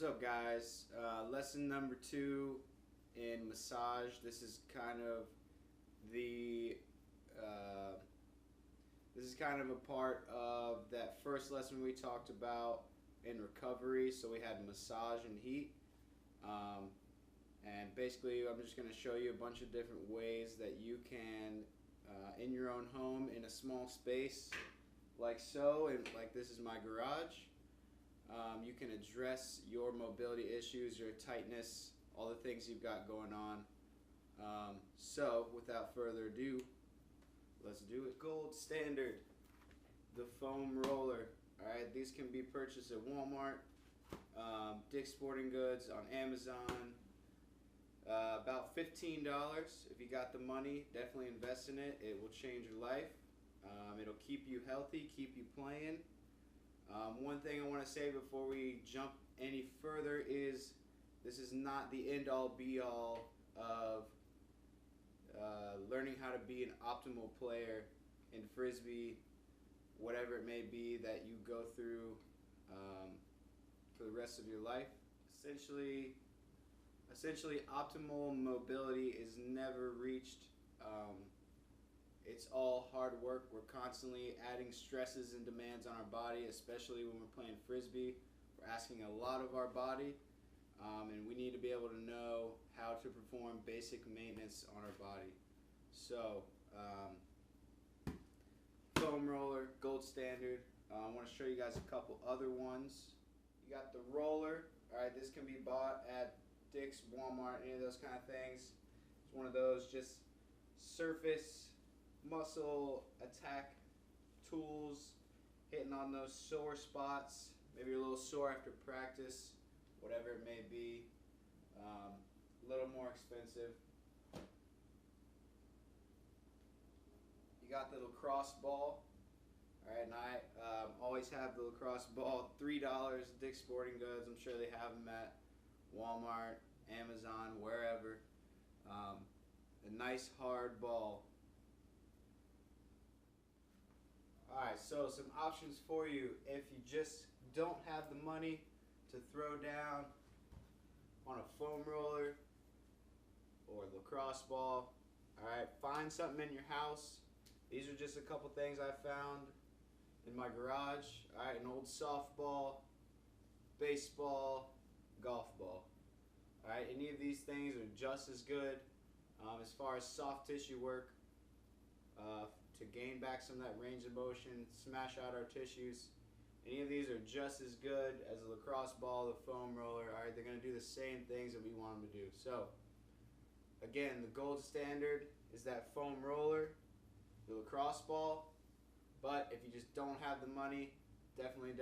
What's up, guys? Lesson number 2 in massage. This is kind of the this is kind of a part of that first lesson we talked about in recovery. So we had massage and heat, and basically I'm just going to show you a bunch of different ways that you can, in your own home, in a small space, like so, and like this is my garage. You can address your mobility issues, your tightness, all the things you've got going on. So without further ado, let's do it. Gold standard, the foam roller. Alright, these can be purchased at Walmart, Dick's Sporting Goods, on Amazon. About $15 if you got the money. Definitely invest in it. It will change your life. It'll keep you healthy, keep you playing. One thing I want to say before we jump any further is this is not the end-all be-all of learning how to be an optimal player in Frisbee, whatever it may be that you go through for the rest of your life. Essentially optimal mobility is never reached. It's all hard work. We're constantly adding stresses and demands on our body, especially when we're playing Frisbee. We're asking a lot of our body, and we need to be able to know how to perform basic maintenance on our body. So, foam roller, gold standard. I want to show you guys a couple other ones. You got the roller. Alright, this can be bought at Dick's, Walmart, any of those kind of things. It's one of those just surface muscle attack tools, hitting on those sore spots. Maybe you're a little sore after practice, whatever it may be. A little more expensive. You got the lacrosse ball. Alright, and I always have the lacrosse ball, $3, Dick's Sporting Goods. I'm sure they have them at Walmart, Amazon, wherever. A nice hard ball. Alright, so some options for you if you just don't have the money to throw down on a foam roller or lacrosse ball. Alright, find something in your house. These are just a couple things I found in my garage. Alright, an old softball, baseball, golf ball. Alright, any of these things are just as good as far as soft tissue work, to gain back some of that range of motion, smash out our tissues. Any of these are just as good as a lacrosse ball, the foam roller. Alright, they're going to do the same things that we want them to do. So, again, the gold standard is that foam roller, the lacrosse ball. But if you just don't have the money, definitely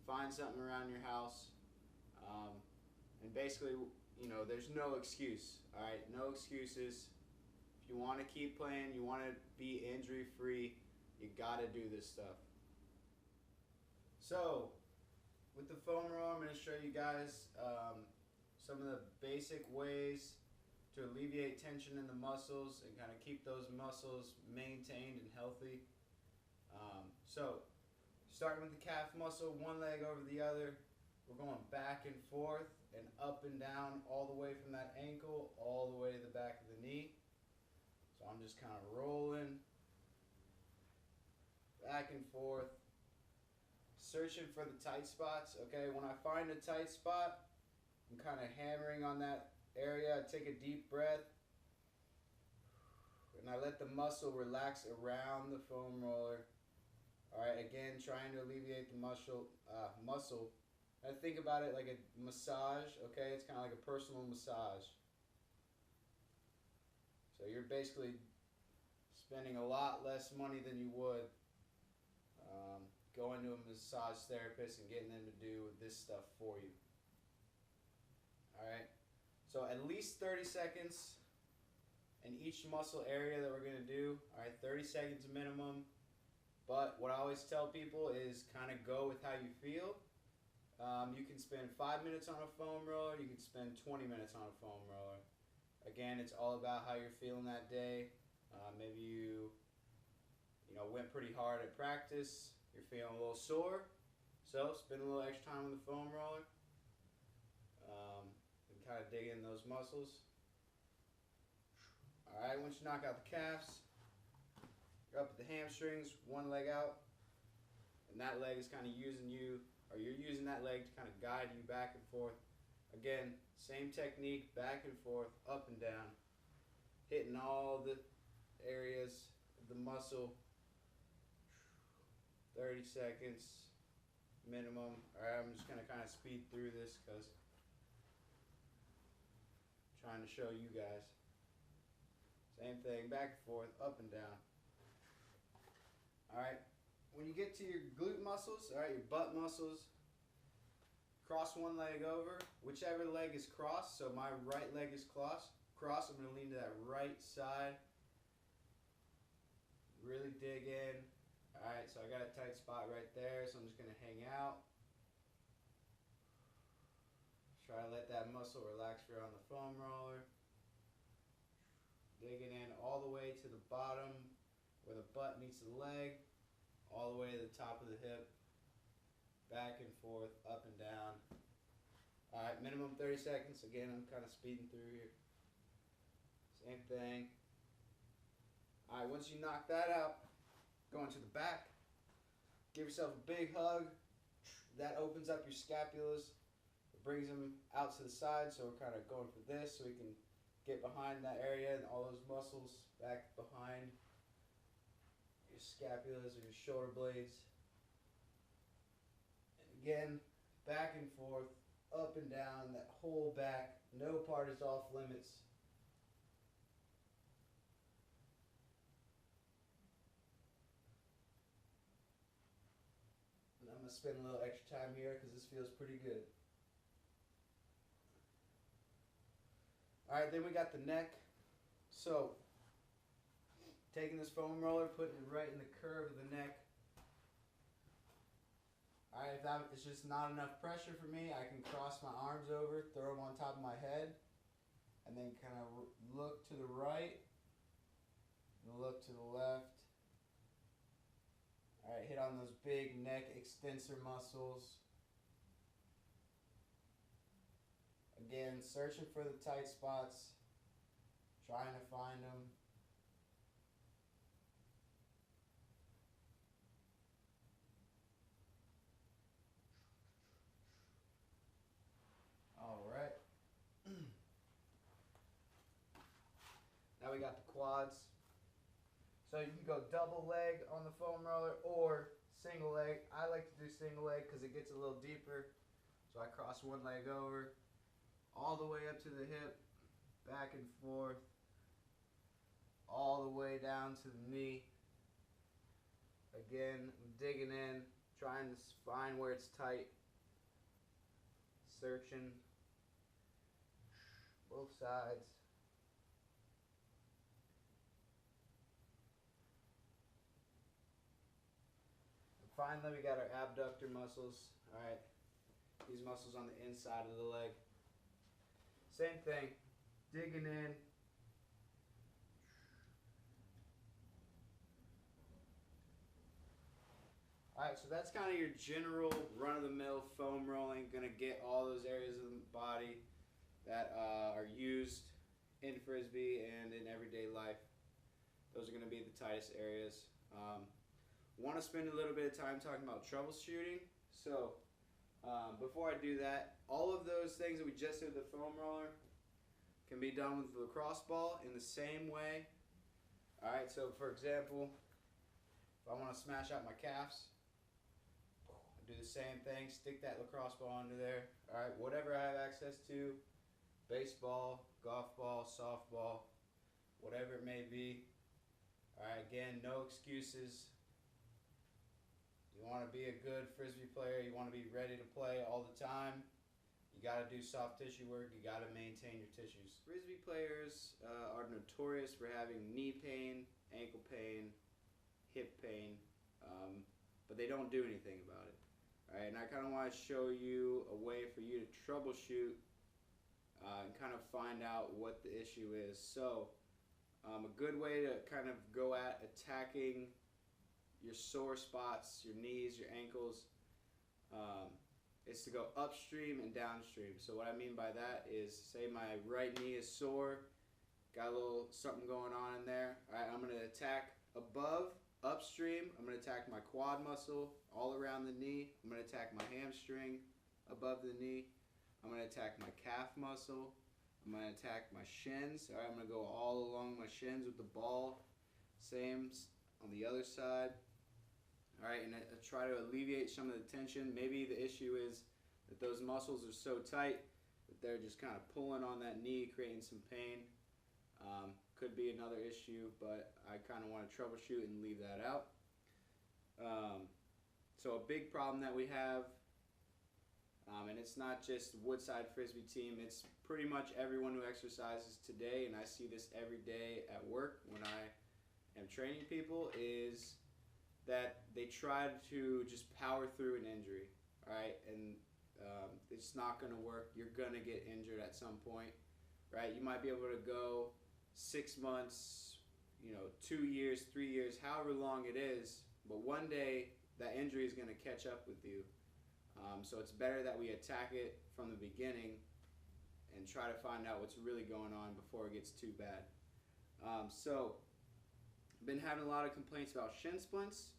find something around your house. And basically, you know, there's no excuse. Alright, no excuses. If you want to keep playing, you want to be injury free, you got to do this stuff. So, with the foam roller, I'm going to show you guys some of the basic ways to alleviate tension in the muscles and kind of keep those muscles maintained and healthy. So, starting with the calf muscle, one leg over the other, we're going back and forth and up and down all the way from that ankle all the way to the back of the knee. So I'm just kind of rolling back and forth, searching for the tight spots. Okay, when I find a tight spot, I'm kind of hammering on that area. I take a deep breath, and I let the muscle relax around the foam roller. Alright, again, trying to alleviate the muscle. I think about it like a massage, okay? It's kind of like a personal massage. So you're basically spending a lot less money than you would going to a massage therapist and getting them to do this stuff for you. Alright, so at least 30 seconds in each muscle area that we're going to do. Alright, 30 seconds minimum. But what I always tell people is kind of go with how you feel. You can spend 5 minutes on a foam roller, you can spend 20 minutes on a foam roller. Again, it's all about how you're feeling that day. Maybe you went pretty hard at practice, you're feeling a little sore, so spend a little extra time on the foam roller. dig in those muscles. Alright, once you knock out the calves, you're up at the hamstrings, one leg out, and that leg is kind of using you, or you're using that leg to kind of guide you back and forth. Again, same technique, back and forth, up and down, hitting all the areas of the muscle. 30 seconds minimum. Alright, I'm just going to kind of speed through this because I'm trying to show you guys. Same thing, back and forth, up and down. Alright, when you get to your glute muscles, alright, your butt muscles, cross one leg over. Whichever leg is crossed, so my right leg is crossed, I'm going to lean to that right side. Really dig in. Alright, so I got a tight spot right there, so I'm just going to hang out. Try to let that muscle relax if you're on the foam roller. Digging in all the way to the bottom where the butt meets the leg, all the way to the top of the hip, back and forth, up and down. Alright, minimum 30 seconds. Again, I'm kind of speeding through here. Same thing. Alright, once you knock that out, going to the back, give yourself a big hug. That opens up your scapulas. It brings them out to the side, so we're kind of going for this so we can get behind that area and all those muscles back behind your scapulas or your shoulder blades. And again, back and forth, up and down, that whole back. No part is off limits. And I'm going to spend a little extra time here because this feels pretty good. Alright, then we got the neck. So, taking this foam roller, putting it right in the curve of the neck. Alright, if that is just not enough pressure for me, I can cross my arms over, throw them on top of my head, and then kind of look to the right, and look to the left. Alright, hit on those big neck extensor muscles. Again, searching for the tight spots, trying to find them. Alright. Now we got the quads. So you can go double leg on the foam roller or single leg. I like to do single leg because it gets a little deeper. So I cross one leg over, all the way up to the hip, back and forth, all the way down to the knee. Again, I'm digging in, trying to find where it's tight, searching both sides. And finally, we got our abductor muscles. Alright, these muscles on the inside of the leg. Same thing, digging in. Alright, so that's kind of your general run-of-the-mill foam rolling. Going to get all those areas of the body that are used in Frisbee and in everyday life. Those are going to be the tightest areas. Want to spend a little bit of time talking about troubleshooting. So, before I do that, all of those things that we just did with the foam roller can be done with the lacrosse ball in the same way. Alright, so for example, if I want to smash out my calves, I do the same thing, stick that lacrosse ball under there. Alright, whatever I have access to, baseball, golf ball, softball, whatever it may be. Alright, again, no excuses. You want to be a good Frisbee player, you want to be ready to play all the time. You got to do soft tissue work, you got to maintain your tissues. Frisbee players are notorious for having knee pain, ankle pain, hip pain, but they don't do anything about it. Alright, and I kind of want to show you a way for you to troubleshoot and kind of find out what the issue is. So, a good way to kind of go at attacking your sore spots, your knees, your ankles, is to go upstream and downstream. So what I mean by that is, say my right knee is sore, got a little something going on in there. All right, I'm going to attack above, upstream. I'm going to attack my quad muscle all around the knee. I'm going to attack my hamstring above the knee. I'm going to attack my calf muscle. I'm going to attack my shins. All right, I'm going to go all along my shins with the ball. Same on the other side. All right, and I try to alleviate some of the tension. Maybe the issue is that those muscles are so tight that they're just kind of pulling on that knee, creating some pain. Could be another issue, but I kind of want to troubleshoot and leave that out. So a big problem that we have, and it's not just Woodside Frisbee team, it's pretty much everyone who exercises today, and I see this every day at work when I am training people, is that they try to just power through an injury, right? And it's not going to work. You're going to get injured at some point, right? You might be able to go 6 months, 2 years, 3 years, however long it is, but one day that injury is going to catch up with you. So it's better that we attack it from the beginning and try to find out what's really going on before it gets too bad. So I've been having a lot of complaints about shin splints.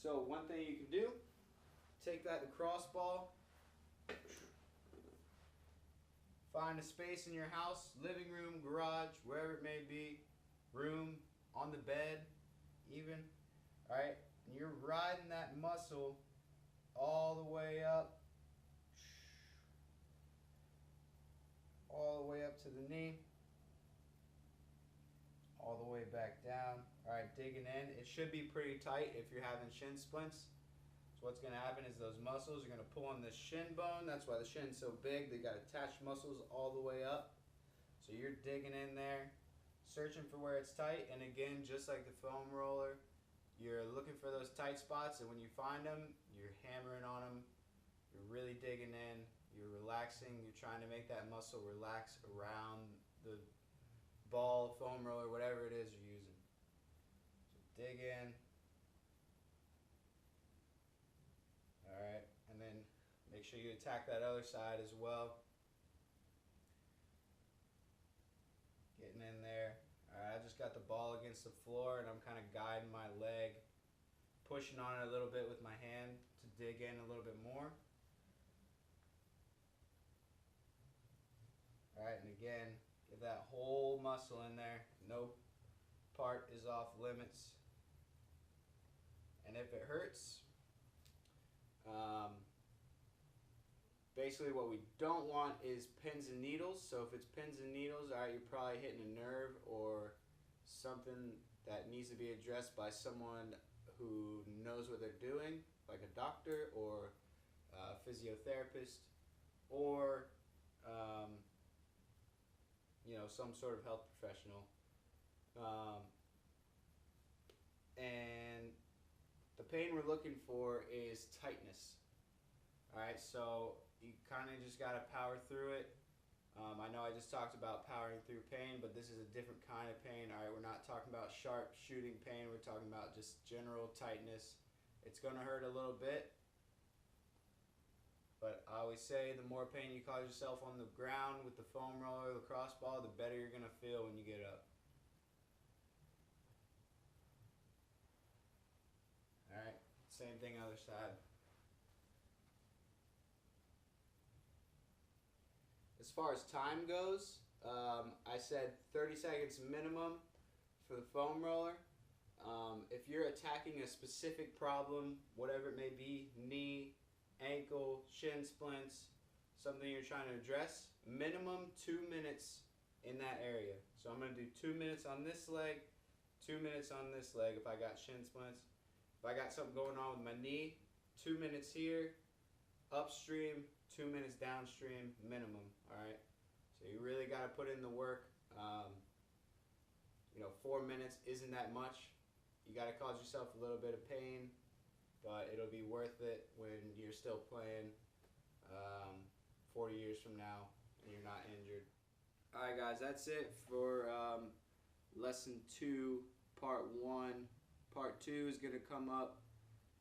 So one thing you can do, take that lacrosse ball, find a space in your house, living room, garage, wherever it may be, room, on the bed, even, all right? And you're riding that muscle all the way up, all the way up to the knee, all the way back down. All right, digging in. It should be pretty tight if you're having shin splints. So what's going to happen is those muscles are going to pull on the shin bone. That's why the shin's so big. They got attached muscles all the way up. So you're digging in there, searching for where it's tight. And again, just like the foam roller, you're looking for those tight spots. And when you find them, you're hammering on them. You're really digging in. You're relaxing. You're trying to make that muscle relax around the ball, foam roller, whatever it is you're using. So dig in. Alright, and then make sure you attack that other side as well. Getting in there. Alright, I just got the ball against the floor and I'm kind of guiding my leg, pushing on it a little bit with my hand to dig in a little bit more. Alright, and again, get that whole muscle in there. No part is off limits. And if it hurts, basically what we don't want is pins and needles. So if it's pins and needles, alright, you're probably hitting a nerve or something that needs to be addressed by someone who knows what they're doing, like a doctor or a physiotherapist, or some sort of health professional. And the pain we're looking for is tightness. Alright, so you kind of just got to power through it. I know I just talked about powering through pain, but this is a different kind of pain. Alright, we're not talking about sharp shooting pain. We're talking about just general tightness. It's going to hurt a little bit. But I always say the more pain you cause yourself on the ground with the foam roller, the lacrosse ball, the better you're going to feel when you get up. Alright, same thing other side. As far as time goes, I said 30 seconds minimum for the foam roller. If you're attacking a specific problem, whatever it may be, knee, ankle, shin splints, something you're trying to address, minimum 2 minutes in that area. So I'm going to do 2 minutes on this leg, 2 minutes on this leg if I got shin splints. If I got something going on with my knee, 2 minutes here, upstream, 2 minutes downstream, minimum, alright? So you really got to put in the work. 4 minutes isn't that much. You got to cause yourself a little bit of pain, but it'll be worth it when you're still playing 40 years from now and you're not injured. Alright guys, that's it for lesson 2, part 1. Part 2 is going to come up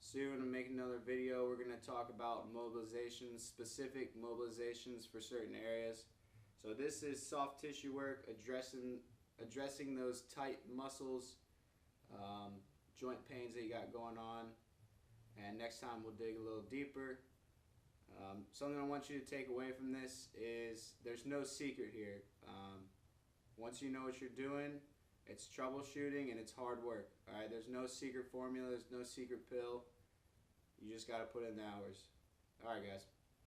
Soon I'm making another video. We're going to talk about mobilizations, specific mobilizations for certain areas. So this is soft tissue work, addressing those tight muscles, joint pains that you got going on. And next time we'll dig a little deeper. Something I want you to take away from this is there's no secret here. Once you know what you're doing, it's troubleshooting and it's hard work. Alright, there's no secret formula, there's no secret pill. You just got to put in the hours. Alright guys.